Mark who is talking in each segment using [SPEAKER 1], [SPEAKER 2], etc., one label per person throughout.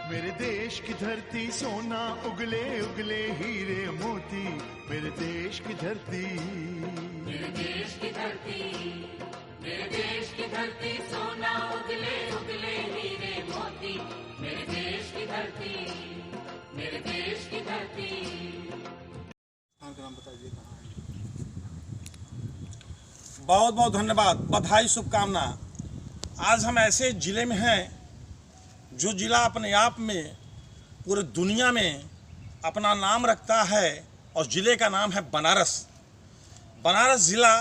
[SPEAKER 1] मेरे देश की धरती सोना उगले उगले हीरे मोती, मेरे देश की धरती,
[SPEAKER 2] मेरे देश की धरती, मेरे देश की धरती सोना उगले उगले हीरे मोती, मेरे देश की धरती, मेरे देश की धरती।
[SPEAKER 3] नाम बताइए कहाँ है?
[SPEAKER 4] बहुत बहुत धन्यवाद, बधाई, शुभकामना। आज हम ऐसे ज़िले में हैं जो ज़िला अपने आप में पूरे दुनिया में अपना नाम रखता है और ज़िले का नाम है बनारस। बनारस ज़िला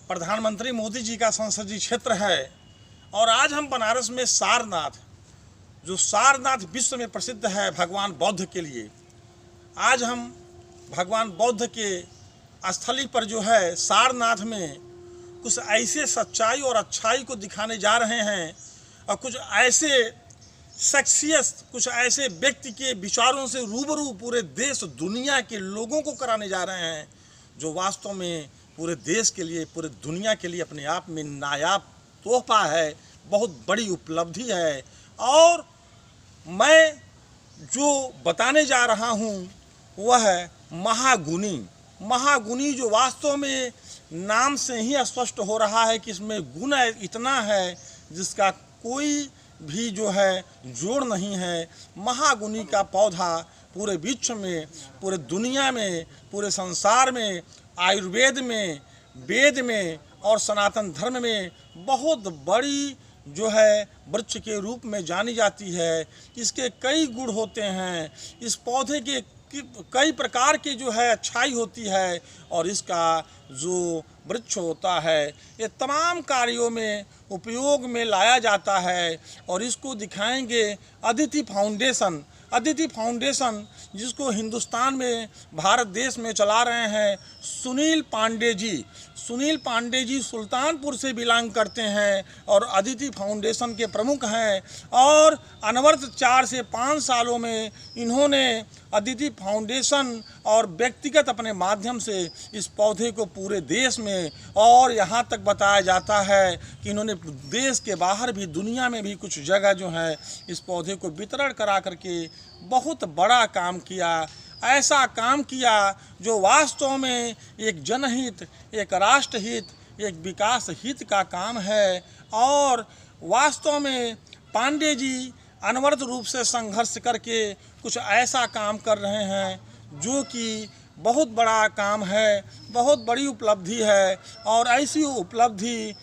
[SPEAKER 4] प्रधानमंत्री मोदी जी का संसदीय क्षेत्र है और आज हम बनारस में सारनाथ, जो सारनाथ विश्व में प्रसिद्ध है भगवान बौद्ध के लिए, आज हम भगवान बौद्ध के स्थली पर जो है सारनाथ में कुछ ऐसे सच्चाई और अच्छाई को दिखाने जा रहे हैं और कुछ ऐसे शख्सियत, कुछ ऐसे व्यक्ति के विचारों से रूबरू पूरे देश दुनिया के लोगों को कराने जा रहे हैं जो वास्तव में पूरे देश के लिए, पूरे दुनिया के लिए अपने आप में नायाब तोहफा है, बहुत बड़ी उपलब्धि है। और मैं जो बताने जा रहा हूँ वह है महागुनी। महागुनी जो वास्तव में नाम से ही स्पष्ट हो रहा है कि इसमें गुण इतना है जिसका कोई भी जो है जोड़ नहीं है। महागुनी का पौधा पूरे विश्व में, पूरे दुनिया में, पूरे संसार में, आयुर्वेद में, वेद में और सनातन धर्म में बहुत बड़ी जो है वृक्ष के रूप में जानी जाती है। इसके कई गुण होते हैं, इस पौधे के कई प्रकार की जो है अच्छाई होती है और इसका जो वृक्ष होता है ये तमाम कार्यों में उपयोग में लाया जाता है। और इसको दिखाएंगे अदिति फाउंडेशन। अदिति फाउंडेशन जिसको हिंदुस्तान में, भारत देश में चला रहे हैं सुनील पांडे जी। सुनील पांडे जी सुल्तानपुर से बिलोंग करते हैं और अदिति फाउंडेशन के प्रमुख हैं और अनवरत 4 से 5 सालों में इन्होंने अदिति फाउंडेशन और व्यक्तिगत अपने माध्यम से इस पौधे को पूरे देश में और यहाँ तक बताया जाता है कि इन्होंने देश के बाहर भी, दुनिया में भी कुछ जगह जो है इस पौधे को वितरण करा करके बहुत बड़ा काम किया। ऐसा काम किया जो वास्तव में एक जनहित, एक राष्ट्रहित, एक विकास हित का काम है। और वास्तव में पांडे जी अनवरत रूप से संघर्ष करके कुछ ऐसा काम कर रहे हैं जो कि बहुत बड़ा काम है, बहुत बड़ी उपलब्धि है। और ऐसी उपलब्धि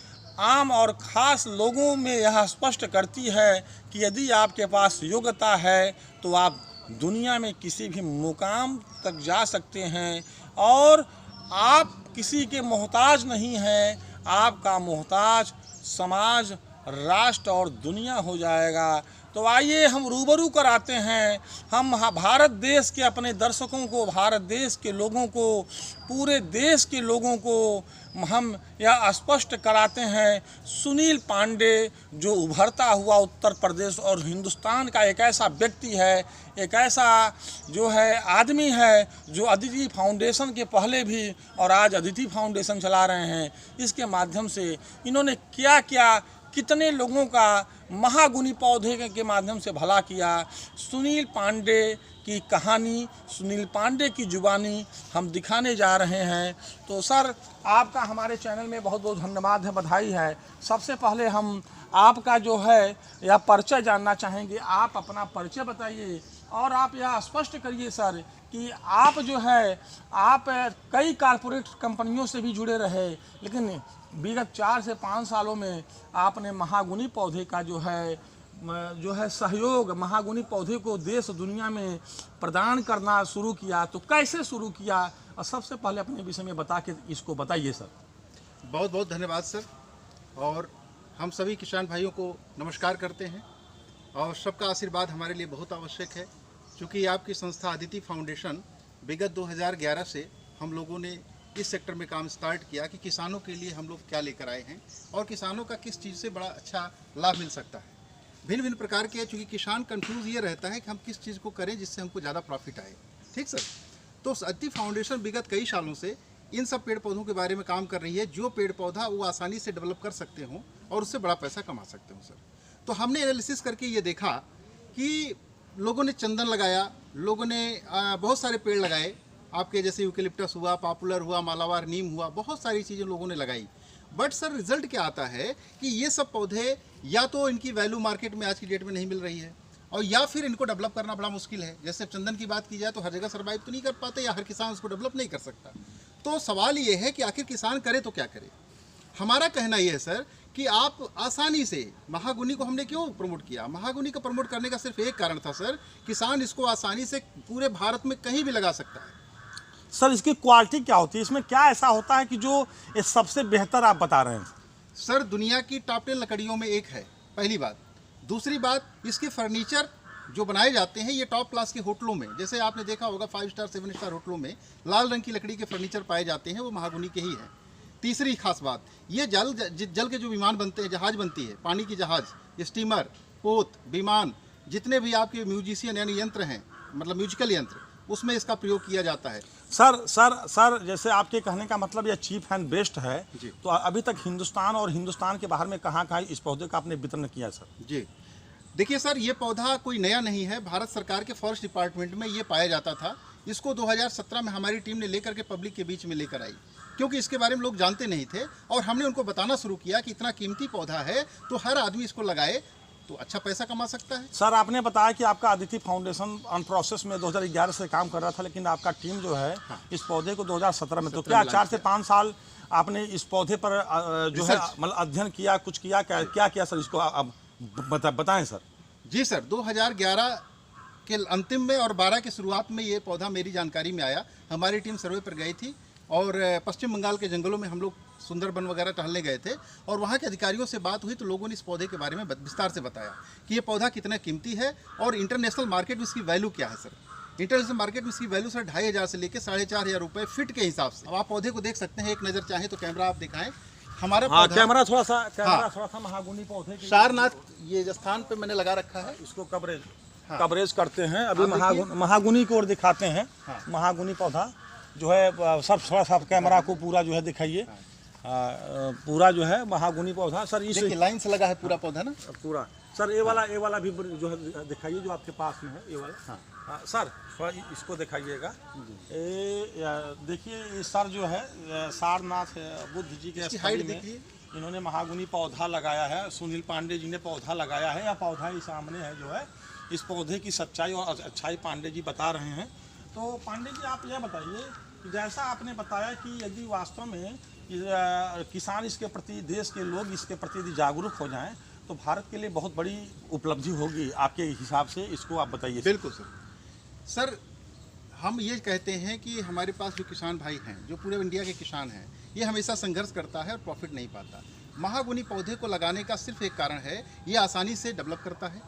[SPEAKER 4] आम और ख़ास लोगों में यह स्पष्ट करती है कि यदि आपके पास योग्यता है तो आप दुनिया में किसी भी मुकाम तक जा सकते हैं और आप किसी के मोहताज नहीं हैं। आपका मोहताज समाज, राष्ट्र और दुनिया हो जाएगा। तो आइए हम रूबरू कराते हैं, हम भारत देश के अपने दर्शकों को, भारत देश के लोगों को, पूरे देश के लोगों को हम यह स्पष्ट कराते हैं सुनील पांडे जो उभरता हुआ उत्तर प्रदेश और हिंदुस्तान का एक ऐसा व्यक्ति है, एक ऐसा जो है आदमी है जो अदिति फाउंडेशन के पहले भी और आज अदिति फाउंडेशन चला रहे हैं। इसके माध्यम से इन्होंने क्या क्या, कितने लोगों का महागुनी पौधे के माध्यम से भला किया। सुनील पांडे की कहानी, सुनील पांडे की जुबानी हम दिखाने जा रहे हैं। तो सर आपका हमारे चैनल में बहुत बहुत धन्यवाद है, बधाई है। सबसे पहले हम आपका जो है यह परिचय जानना चाहेंगे। आप अपना परिचय बताइए और आप यह स्पष्ट करिए सर कि आप जो है, आप कई कारपोरेट कंपनियों से भी जुड़े रहे, लेकिन विगत 4 से 5 सालों में आपने महागुनी पौधे का जो है सहयोग, महागुनी पौधे को देश दुनिया में प्रदान करना शुरू किया। तो कैसे शुरू किया और सबसे पहले अपने विषय में बता के इसको बताइए सर।
[SPEAKER 3] बहुत बहुत धन्यवाद सर। और हम सभी किसान भाइयों को नमस्कार करते हैं और सबका आशीर्वाद हमारे लिए बहुत आवश्यक है। क्योंकि आपकी संस्था अदिति फाउंडेशन विगत 2011 से हम लोगों ने इस सेक्टर में काम स्टार्ट किया कि किसानों के लिए हम लोग क्या लेकर आए हैं और किसानों का किस चीज़ से बड़ा अच्छा लाभ मिल सकता है। भिन्न भिन्न प्रकार के, चूँकि किसान कंफ्यूज ये रहता है कि हम किस चीज़ को करें जिससे हमको ज़्यादा प्रॉफिट आए। ठीक सर। तो अदिति फाउंडेशन विगत कई सालों से इन सब पेड़ पौधों के बारे में काम कर रही है जो पेड़ पौधा वो आसानी से डेवलप कर सकते हों और उससे बड़ा पैसा कमा सकते हो सर। तो हमने एनालिसिस करके ये देखा कि लोगों ने चंदन लगाया, लोगों ने बहुत सारे पेड़ लगाए, आपके जैसे यूकेलिप्टस हुआ, पॉपुलर हुआ, मालाबार नीम हुआ, बहुत सारी चीज़ें लोगों ने लगाई। बट सर रिजल्ट क्या आता है कि ये सब पौधे या तो इनकी वैल्यू मार्केट में आज की डेट में नहीं मिल रही है, और या फिर इनको डेवलप करना बड़ा मुश्किल है। जैसे चंदन की बात की जाए तो हर जगह सर्वाइव तो नहीं कर पाते, या हर किसान उसको डेवलप नहीं कर सकता। तो सवाल ये है कि आखिर किसान करे तो क्या करे। हमारा कहना यह है सर कि आप आसानी से महागुनी को हमने क्यों प्रमोट किया, महागुनी को प्रमोट करने का सिर्फ एक कारण था सर, किसान इसको आसानी से पूरे भारत में कहीं भी लगा सकता है।
[SPEAKER 4] सर इसकी क्वालिटी क्या होती है, इसमें क्या ऐसा होता है कि जो ये सबसे बेहतर आप बता रहे हैं?
[SPEAKER 3] सर दुनिया की टॉप 10 लकड़ियों में एक है, पहली बात। दूसरी बात, इसके फर्नीचर जो बनाए जाते हैं ये टॉप क्लास के होटलों में, जैसे आपने देखा होगा 5 स्टार 7 स्टार होटलों में लाल रंग की लकड़ी के फर्नीचर पाए जाते हैं, वो महागुनी के ही हैं। तीसरी खास बात, ये जल के जो विमान बनते हैं, जहाज बनती है, पानी की जहाज, स्टीमर, पोत, विमान, जितने भी आपके म्यूजिशियन यानी यंत्र हैं, मतलब म्यूजिकल यंत्र, उसमें इसका प्रयोग किया जाता है।
[SPEAKER 4] सर जैसे आपके कहने का मतलब यह चीप एंड बेस्ट है, तो अभी तक हिंदुस्तान और हिंदुस्तान के बाहर में कहाँ इस पौधे का आपने वितरण किया सर? जी
[SPEAKER 3] देखिए सर, ये पौधा कोई नया नहीं है, भारत सरकार के फॉरेस्ट डिपार्टमेंट में ये पाया जाता था। इसको 2017 में हमारी टीम ने लेकर के पब्लिक के बीच में लेकर आई, क्योंकि इसके बारे में लोग जानते नहीं थे, और हमने उनको बताना शुरू किया कि इतना कीमती पौधा है तो हर आदमी इसको लगाए तो अच्छा पैसा कमा सकता है।
[SPEAKER 4] सर आपने बताया कि आपका अदिति फाउंडेशन ऑन प्रोसेस में 2011 से काम कर रहा था, लेकिन आपका टीम जो है इस पौधे को 2017 में, तो क्या 4 से 5 साल आपने इस पौधे पर जो है मतलब अध्ययन किया, कुछ किया, क्या किया सर इसको आप बताएं सर?
[SPEAKER 3] जी सर, 2011 के अंतिम में और 12 की शुरुआत में ये पौधा मेरी जानकारी में आया। हमारी टीम सर्वे पर गई थी और पश्चिम बंगाल के जंगलों में हम लोग सुंदरबन वगैरह टहलने गए थे, और वहाँ के अधिकारियों से बात हुई तो लोगों ने इस पौधे के बारे में विस्तार से बताया कि ये पौधा कितना कीमती है और इंटरनेशनल मार्केट में इसकी वैल्यू क्या है सर। इंटरनेशनल मार्केट में इसकी वैल्यू सर 2500 से लेकर 4500 रुपये फीट के हिसाब से। अब आप पौधे को देख सकते हैं, एक नज़र चाहें तो कैमरा आप दिखाएं हमारा पौधा।
[SPEAKER 4] कैमरा थोड़ा सा महागुनी पौधे
[SPEAKER 3] सारनाथ ये स्थान पे मैंने लगा रखा है,
[SPEAKER 4] इसको कवरेज करते हैं। अभी महागुनी की ओर दिखाते हैं। महागुनी पौधा जो है सब थोड़ा सा कैमरा को पूरा जो है दिखाइए, पूरा जो है महागुनी पौधा सर इस
[SPEAKER 3] लाइन से लगा है पूरा पौधा ना पूरा।
[SPEAKER 4] सर ये वाला भी जो है दिखाइए जो आपके पास में है, ये वाला। सर थोड़ा इसको दिखाइएगा। देखिए सर जो है सारनाथ बुद्ध जी के स्थली में इन्होंने महागुनी पौधा लगाया है। सुनील पांडे जी ने पौधा लगाया है, या पौधा ही सामने है जो है। इस पौधे की सच्चाई और अच्छाई पांडे जी बता रहे हैं। तो पांडे जी आप यह बताइए कि जैसा आपने बताया कि यदि वास्तव में किसान इसके प्रति, देश के लोग इसके प्रति यदि जागरूक हो जाएं तो भारत के लिए बहुत बड़ी उपलब्धि होगी आपके हिसाब से, इसको आप बताइए।
[SPEAKER 3] बिल्कुल सर, हम ये कहते हैं कि हमारे पास जो किसान भाई हैं, जो पूरे इंडिया के किसान हैं, ये हमेशा संघर्ष करता है और प्रॉफिट नहीं पाता। महागुनी पौधे को लगाने का सिर्फ एक कारण है, ये आसानी से डेवलप करता है,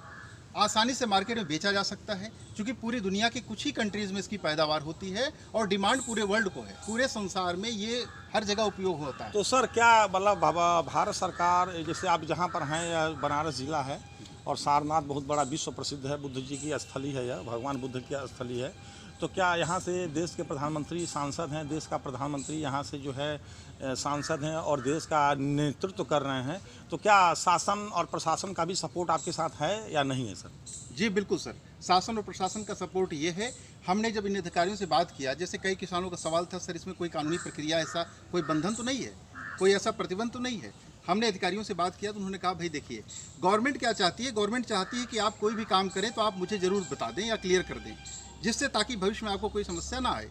[SPEAKER 3] आसानी से मार्केट में बेचा जा सकता है, क्योंकि पूरी दुनिया की कुछ ही कंट्रीज़ में इसकी पैदावार होती है और डिमांड पूरे वर्ल्ड को है, पूरे संसार में ये हर जगह उपयोग होता है।
[SPEAKER 4] तो सर क्या मतलब भारत सरकार, जैसे आप जहाँ पर हैं या बनारस जिला है और सारनाथ बहुत बड़ा विश्व प्रसिद्ध है, बुद्ध जी की स्थली है, यह भगवान बुद्ध की स्थली है, तो क्या यहाँ से देश के प्रधानमंत्री सांसद हैं, देश का प्रधानमंत्री यहाँ से जो है सांसद हैं और देश का नेतृत्व कर रहे हैं, तो क्या शासन और प्रशासन का भी सपोर्ट आपके साथ है या नहीं है सर?
[SPEAKER 3] जी बिल्कुल सर, शासन और प्रशासन का सपोर्ट ये है। हमने जब इन अधिकारियों से बात किया, जैसे कई किसानों का सवाल था सर इसमें कोई कानूनी प्रक्रिया, ऐसा कोई बंधन तो नहीं है, कोई ऐसा प्रतिबंध तो नहीं है। हमने अधिकारियों से बात किया तो उन्होंने कहा भाई देखिए गवर्नमेंट क्या चाहती है, गवर्नमेंट चाहती है कि आप कोई भी काम करें तो आप मुझे ज़रूर बता दें या क्लियर कर दें, जिससे ताकि भविष्य में आपको कोई समस्या ना आए।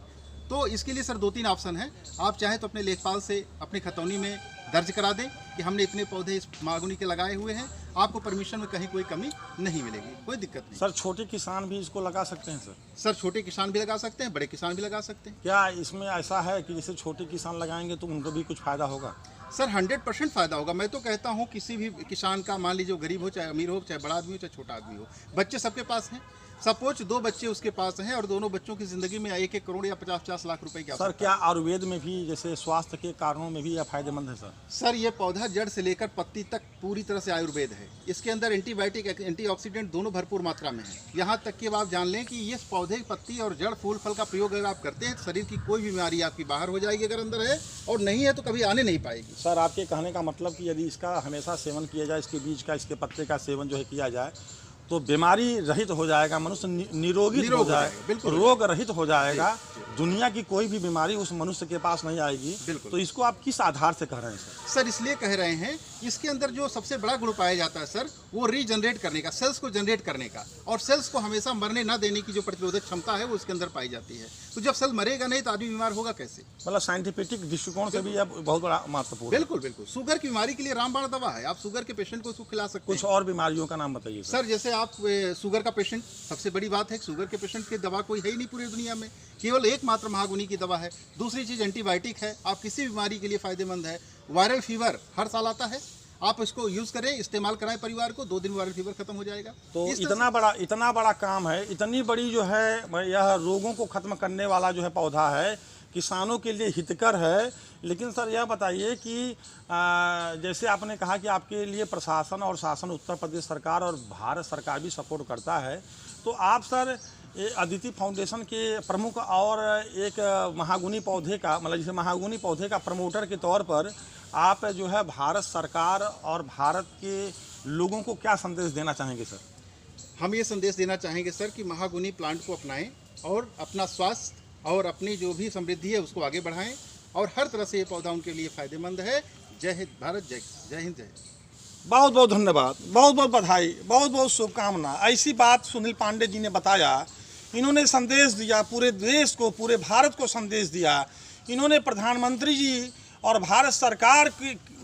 [SPEAKER 3] तो इसके लिए सर 2-3 ऑप्शन हैं। आप चाहें तो अपने लेखपाल से अपनी खतौनी में दर्ज करा दें कि हमने इतने पौधे इस महागुनी के लगाए हुए हैं, आपको परमिशन में कहीं कोई कमी नहीं मिलेगी, कोई दिक्कत नहीं।
[SPEAKER 4] सर छोटे किसान भी इसको लगा सकते हैं सर?
[SPEAKER 3] सर छोटे किसान भी लगा सकते हैं, बड़े किसान भी लगा सकते हैं।
[SPEAKER 4] क्या इसमें ऐसा है कि जैसे छोटे किसान लगाएंगे तो उनको भी कुछ फ़ायदा होगा?
[SPEAKER 3] सर 100% फ़ायदा होगा। मैं तो कहता हूँ किसी भी किसान का, मान लीजिए गरीब हो चाहे अमीर हो, चाहे बड़ा आदमी हो चाहे छोटा आदमी हो, बच्चे सबके पास हैं। सपोज 2 बच्चे उसके पास हैं और दोनों बच्चों की ज़िंदगी में 1-1 करोड़ या 50-50 लाख रुपए की।
[SPEAKER 4] सर क्या आयुर्वेद में भी जैसे स्वास्थ्य के कारणों में भी यह फायदेमंद है सर?
[SPEAKER 3] सर ये पौधा जड़ से लेकर पत्ती तक पूरी तरह से आयुर्वेद है। इसके अंदर एंटीबायोटिक, एंटीऑक्सीडेंट दोनों भरपूर मात्रा में है। यहाँ तक कि आप जान लें कि ये पौधे पत्ती और जड़, फूल, फल का प्रयोग अगर आप करते हैं तो शरीर की कोई बीमारी आपकी बाहर हो जाएगी अगर अंदर है, और नहीं है तो कभी आने नहीं पाएगी।
[SPEAKER 4] सर आपके कहने का मतलब कि यदि इसका हमेशा सेवन किया जाए, इसके बीज का, इसके पत्ते का सेवन जो है किया जाए तो बीमारी रहित हो जाएगा, मनुष्य निरोगित हो जाएगा, रोग रहित हो जाएगा, दुनिया की कोई भी बीमारी उस मनुष्य के पास नहीं आएगी। तो इसको आप किस आधार से कह रहे हैं सर?
[SPEAKER 3] सर इसलिए कह रहे हैं, इसके अंदर जो सबसे बड़ा गुण पाया जाता है सर, वो रीजनरेट करने का, सेल्स को जनरेट करने का, और सेल्स को हमेशा मरने ना देने की जो प्रतिरोधक क्षमता है वो इसके अंदर पाई जाती है। तो जब सेल मरेगा नहीं तो आदमी बीमार होगा कैसे?
[SPEAKER 4] मतलब साइंटिफिक दृष्टिकोण से भी अब बहुत बड़ा महत्वपूर्ण।
[SPEAKER 3] बिल्कुल बिल्कुल। शुगर की बीमारी के लिए रामबाण दवा है, आप शुगर के पेशेंट को उसको खिला सकते हैं।
[SPEAKER 4] कुछ और बीमारियों का नाम बताइए
[SPEAKER 3] सर। जैसे आप शुगर का पेशेंट, सबसे बड़ी बात है शुगर के पेशेंट की दवा कोई है ही नहीं पूरी दुनिया में, केवल एकमात्र महागुनी की दवा है। दूसरी चीज़ एंटीबायोटिक है, आप किसी बीमारी के लिए फायदेमंद है। वायरल फीवर हर साल आता है, आप इसको यूज करें, इस्तेमाल कराएं परिवार को, 2 दिन वायरल फीवर खत्म हो जाएगा।
[SPEAKER 4] तो इतना बड़ा काम है, इतनी बड़ी जो है यह रोगों को खत्म करने वाला जो है पौधा है, किसानों के लिए हितकर है। लेकिन सर यह बताइए कि जैसे आपने कहा कि आपके लिए प्रशासन और शासन, उत्तर प्रदेश सरकार और भारत सरकार भी सपोर्ट करता है, तो आप सर अदिति फाउंडेशन के प्रमुख और एक महागुनी पौधे का, मतलब जैसे महागुनी पौधे का प्रमोटर के तौर पर आप जो है भारत सरकार और भारत के लोगों को क्या संदेश देना चाहेंगे सर?
[SPEAKER 3] हम ये संदेश देना चाहेंगे सर कि महागुनी प्लांट को अपनाएं और अपना स्वास्थ्य और अपनी जो भी समृद्धि है उसको आगे बढ़ाएं, और हर तरह से ये पौधा उनके लिए फायदेमंद है। जय हिंद भारत, जय हिंद, जय।
[SPEAKER 4] बहुत बहुत धन्यवाद, बहुत बहुत बधाई, बहुत बहुत शुभकामना। ऐसी बात सुनील पांडे जी ने बताया, इन्होंने संदेश दिया पूरे देश को, पूरे भारत को संदेश दिया। इन्होंने प्रधानमंत्री जी और भारत सरकार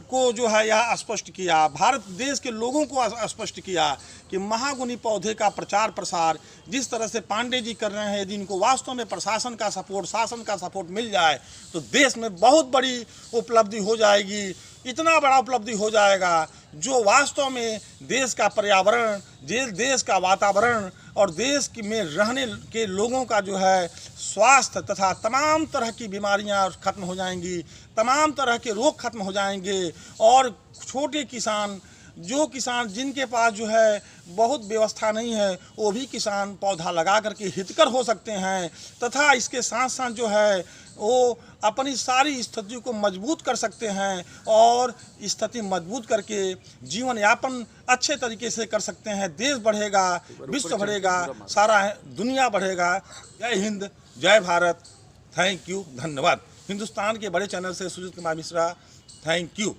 [SPEAKER 4] को जो है यह स्पष्ट किया, भारत देश के लोगों को स्पष्ट किया कि महागुनी पौधे का प्रचार प्रसार जिस तरह से पांडे जी कर रहे हैं, यदि इनको वास्तव में प्रशासन का सपोर्ट, शासन का सपोर्ट मिल जाए तो देश में बहुत बड़ी उपलब्धि हो जाएगी। इतना बड़ा उपलब्धि हो जाएगा जो वास्तव में देश का पर्यावरण, देश का वातावरण और देश में रहने के लोगों का जो है स्वास्थ्य तथा तमाम तरह की बीमारियां खत्म हो जाएंगी, तमाम तरह के रोग खत्म हो जाएंगे। और छोटे किसान, जो किसान जिनके पास जो है बहुत व्यवस्था नहीं है, वो भी किसान पौधा लगा करके हितकर हो सकते हैं, तथा इसके साथ साथ जो है वो अपनी सारी स्थिति को मजबूत कर सकते हैं और स्थिति मजबूत करके जीवन यापन अच्छे तरीके से कर सकते हैं। देश बढ़ेगा, विश्व बढ़ेगा, सारा दुनिया बढ़ेगा। जय हिंद, जय भारत, थैंक यू, धन्यवाद। हिंदुस्तान के बड़े चैनल से सुजीत कुमार मिश्रा, थैंक यू।